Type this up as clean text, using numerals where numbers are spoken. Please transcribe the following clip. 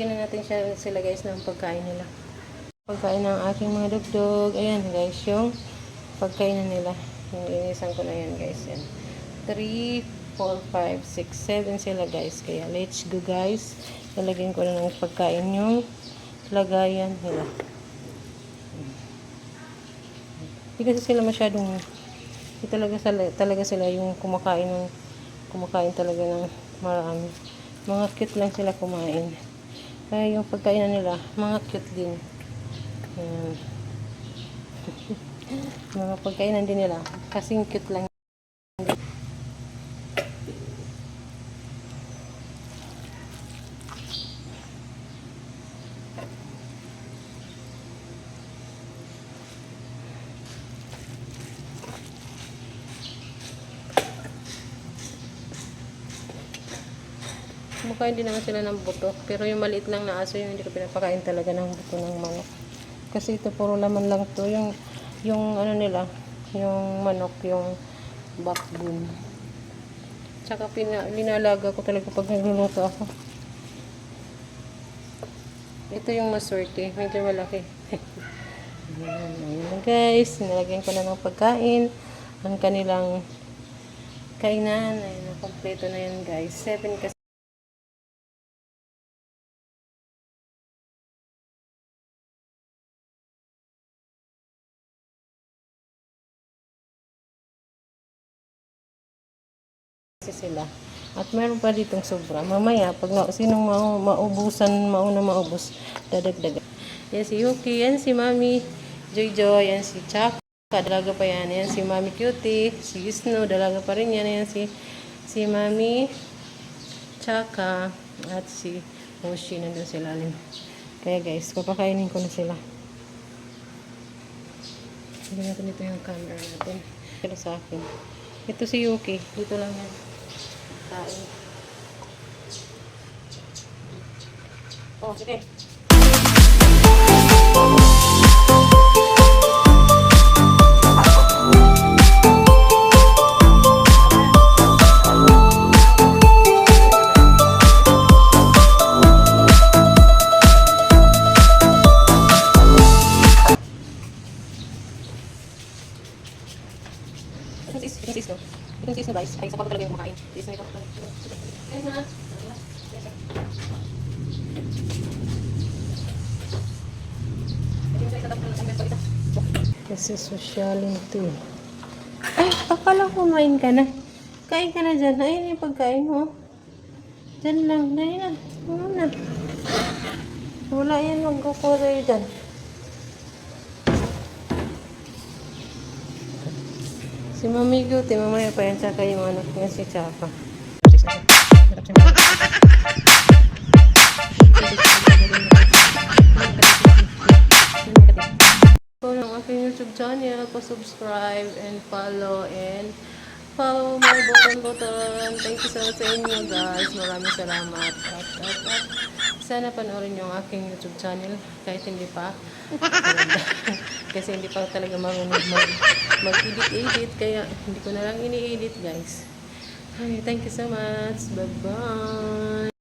Lalagyan na natin sila guys ng pagkain nila. Pagkain ng aking mga dugdog. Ayan guys, yung pagkain na nila. Inisan ko na yan guys. Yan. 3, 4, 5, 6, 7 sila guys. Kaya let's go guys. Lalagyan ko na ng pagkain yung lagayan nila. Hindi kasi sila masyadong talaga sila yung kumakain talaga ng marami. Mga cute lang sila kumain. Kaya yung pagkain nila, mga cute din. Ayan. Mga pagkainan din nila, kasing cute lang. Kumakain din naman sila ng buto. Pero yung maliit lang na aso, yung hindi ko pinapakain talaga ng buto ng manok. Kasi ito puro laman lang to. Yung ano nila, yung manok, yung backbone. Tsaka linalaga ko talaga pag nagluluto ako. Ito yung maswerte. Medyo malaki. Ayan guys. Nilagyan ko na ng pagkain. Ang kanilang kainan. Ayan, kompleto na yan guys. 7 kasi. Sila. At meron pa ditong sobra. Mamaya, pag sinong mauna maubos, dadagdagan. Yan si Yuki, yan si Mami Joy, yan si Chaka, dalaga pa yan. Yan si Mami Cutie, si Snow, dalaga pa rin yan. Yan si Mami Chaka, at si Hoshi, nandun sila. Kaya guys, papakainin ko na sila. Hindi natin ito yung camera natin. Pero sa akin. Ito si Yuki, dito lang yan. Kain. Oh, sige. Itong sis na guys, ay isa pa talaga yung kumakain. Sis na ito. Ayun na. Kasi sosyalin ito eh. Ay, akala kumain ka na. Kain ka na dyan. Ayun yung pagkain mo. Dyan lang. Dyan na. Ano na. Wala yan. Magkukuray dyan. Si Mami Guti, mamaya pa yan, tsaka yung anak niya si Chapa. Kung ang aking YouTube channel, pa-subscribe and follow my button. Thank you so much sa inyo guys. Maraming salamat. At sana panoorin yung aking YouTube channel kahit hindi pa. Kasi hindi pa talaga marunong mag-edit. Kaya hindi ko na lang ini-edit guys. Thank you so much. Bye-bye.